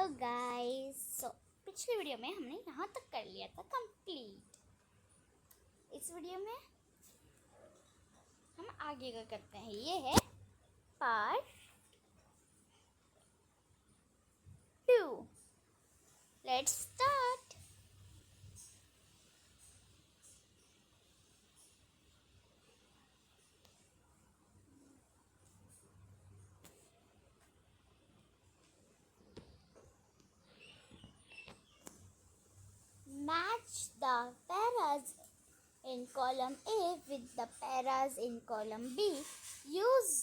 Hello guys. पिछली video में हमने यहाँ तक कर लिया था कंप्लीट। इस वीडियो में हम आगे का करते हैं। ये है part 2। Let's start. Match the paras in column A with the paras in column B. Use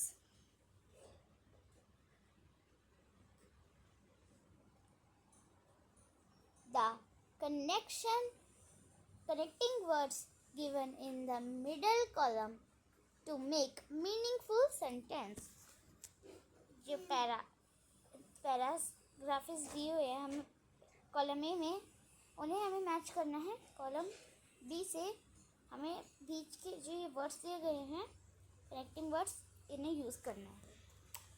the connecting words given in the middle column to make meaningful sentence. जो पैराग्राफ्स दिए हुए हैं हम कॉलम ए में, उन्हें हमें match करना है कॉलम बी से। हमें बीच के जो ये वर्ड्स दिए गए हैं कनेक्टिंग वर्ड्स, इन्हें यूज़ करना है।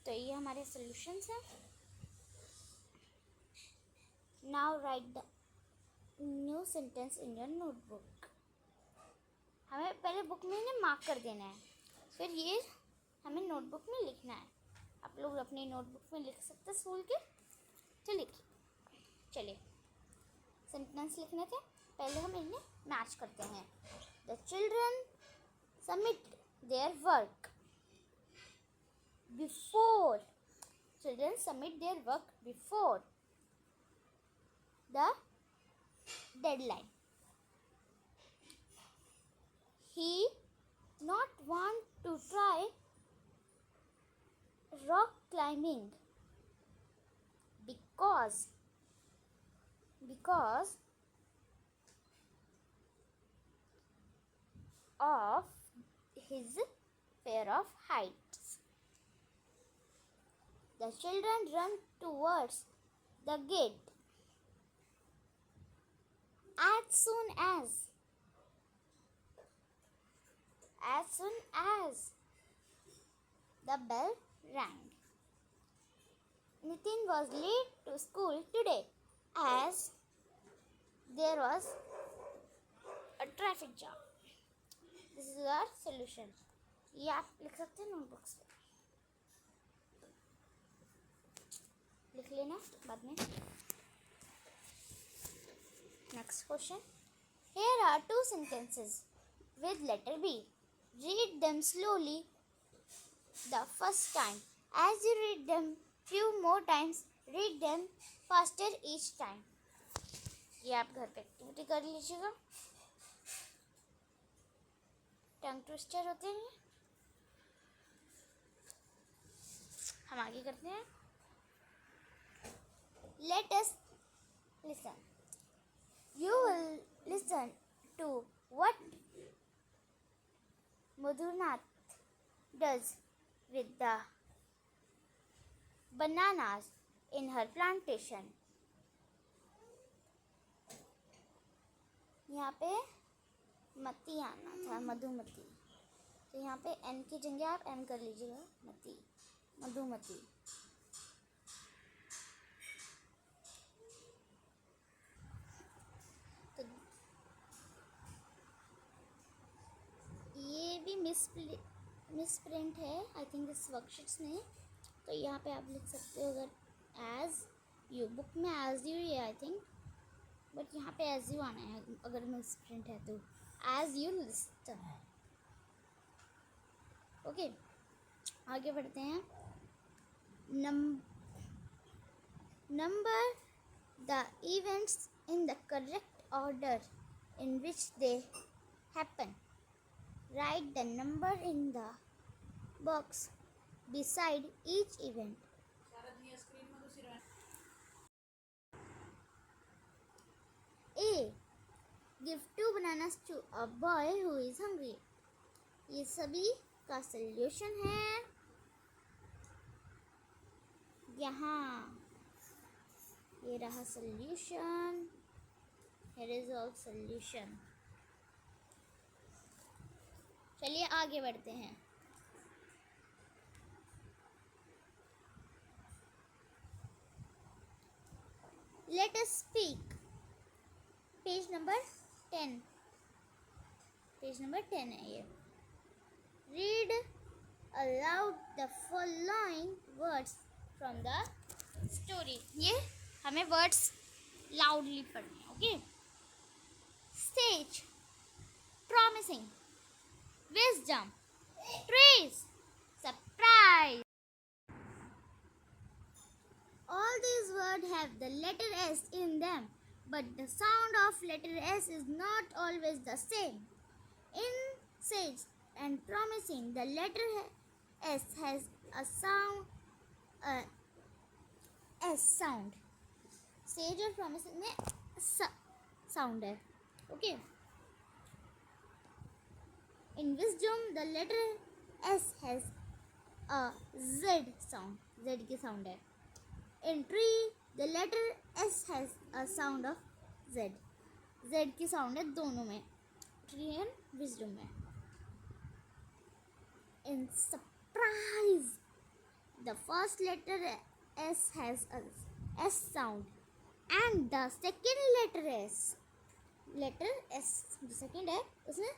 तो ये हमारे सॉल्यूशंस हैं। Now right the new sentence in your notebook. हमें पहले बुक में इन्हें मार्क कर देना है, फिर ये हमें नोटबुक में लिखना है। आप लोग अपनी नोटबुक में लिख सकते हैं स्कूल के। चलिए सेंटेंस लिखने थे, पहले हम इन्हें मैच करते हैं। The children submit their work before the deadline. He not want to try rock climbing because of his fear of heights. The children run towards the gate as soon as the bell rang. Nitin was late to school today as there was a traffic jam. This is our solution. ये आप लिख सकते हैं notebooks पे, लिख लेना बाद में। Next question. Here are two sentences with letter B. Read them slowly the first time. As you read them few more times, read them faster each time. ये आप घर पे एक्टिविटी कर लीजिएगा। टंग ट्विस्टर होते हैं। हम आगे करते हैं। Let us listen. You will listen to what Madhunath does with the bananas in her plantation. यहाँ पे मती आना था, मधुमती, तो यहाँ पे एन की जगह आप एम कर लीजिएगा, मधुमती। तो ये भी मिसप्रिंट है आई थिंक इस वर्कशीट्स में। तो यहाँ पे आप लिख सकते हो अगर एज यू, बुक में एज यू है आई थिंक, बट यहाँ पे एज यू आना है अगर मिसप्रिंट है तो। As you list. ओके, आगे बढ़ते हैं। Number the events in the correct order in which they happen. Write the number in the box beside each event. A. Give 2 bananas to a boy who is hungry. ये सभी का solution है यहाँ। ये रहा solution. Here is all solution. चलिए आगे बढ़ते हैं। Let us speak. Page number 10. Page number 10 है ये. Read aloud the following words from the story. ये हमें words loudly पढ़ने. Okay. Stage. Promising. Wisdom. Praise. Surprise. All these words have the letter S in them, but the sound of letter S is not always the same. In sage and promising, the letter S has a S sound. Sage और promising में sound है. Okay. In wisdom, the letter S has a Z sound. Z की sound है. In tree, the letter S has a sound of Z. Z की sound है दोनों में. Tree and wisdom में. In surprise, the first letter S has a S sound, and the second letter S, जो second है उसमें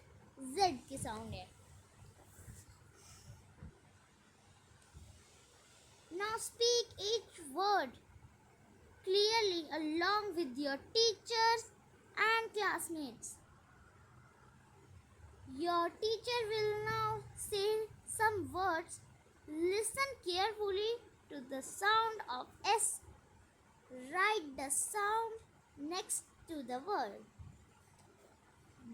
Z की sound है. Now speak each word clearly along with your teachers and classmates. Your teacher will now say some words. Listen carefully to the sound of S. Write the sound next to the word.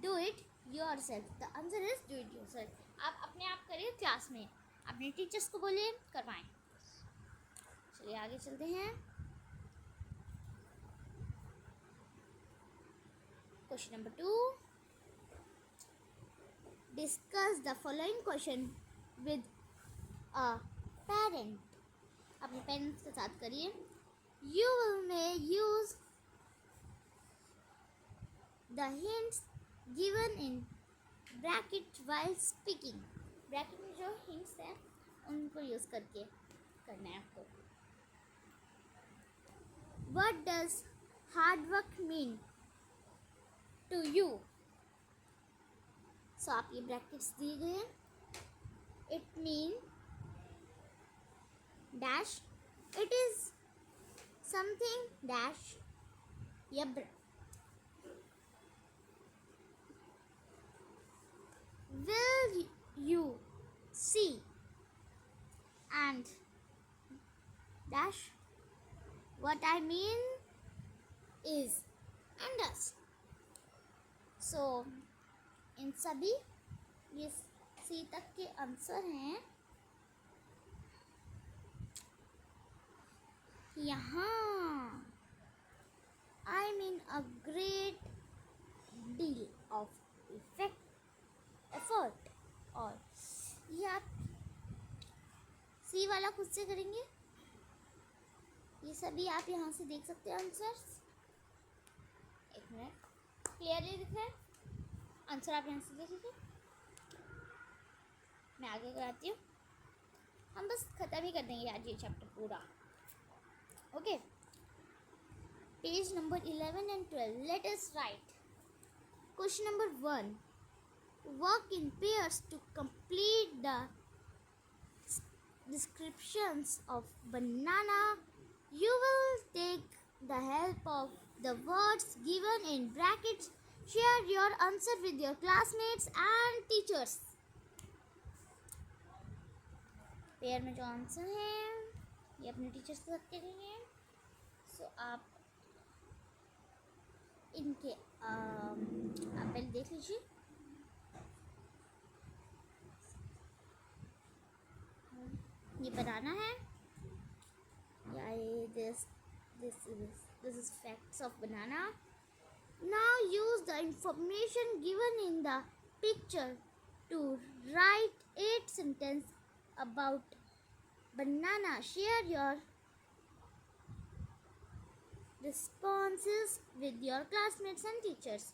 Do it yourself. The answer is do it yourself. आप अपने आप करिए class में. अपने teachers को बोलिए करवाएं. चलिए आगे चलते हैं. Question number 2. Discuss the following question with a parent. अपने पेरेंट्स के साथ करिए. You may use the hints given in bracket while speaking. Bracket में जो hints हैं उनको यूज़ करके करना है आपको. What does hard work mean to you? So आप ये ब्रैकेट्स दिए गए हैं. It mean dash. It is something dash. या will you see and dash. What I mean is and does. So इन सभी ये सी तक के आंसर हैं. यहाँ I mean a great deal of effort. और ये आप सी वाला खुद से करेंगे. ये सभी आप यहाँ से देख सकते हैं आंसर्स. एक मिनट. क्लियरली दिख रहा है आंसर. आप यहाँ से देख लीजिए. मैं आगे कराती हूँ. हम बस ख़त्म ही कर देंगे आज ये चैप्टर पूरा. Okay. Page number 11 and 12. Let us write. Question number 1. Work in pairs to complete the descriptions of banana. You will take the help of the words given in brackets. Share your answer with your classmates and teachers. Pair में जो answer हैं ये अपने teachers के साथ करेंगे. सो आप इनके आप पहले देख लीजिए. ये बनाना है या ये this is facts of banana. Now use the information given in the picture to write 8 sentences about banana. Share your responses with your classmates and teachers.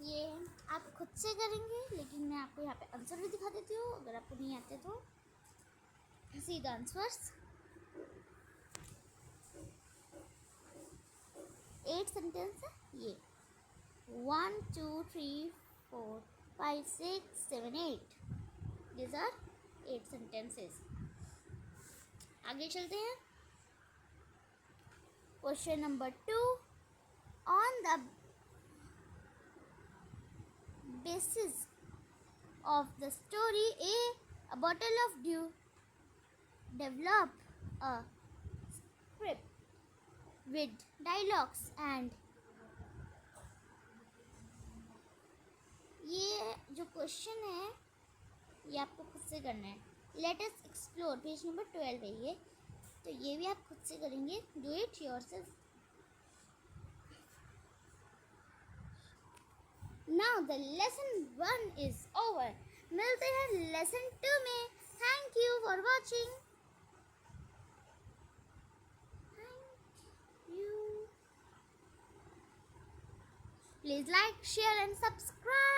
ये आप खुद से करेंगे लेकिन मैं आपको यहाँ पे आंसर भी दिखा देती हूँ. अगर आपको नहीं आते तो see the answers. 8 सेंटेंस है ये 1 2 3 4 5 6 7 8 these are 8 sentences. आगे चलते हैं. Question number 2. On the basis of the story A bottle of dew, develop a script with dialogues and ये जो क्वेश्चन है ये आपको खुद से करना है. Let us explore page number 12 है ये, तो ये भी आप खुद से करेंगे. Do it yourself. Now the lesson 1 is over. मिलते हैं लेसन 2 में. Thank you for watching. Please like, share and subscribe.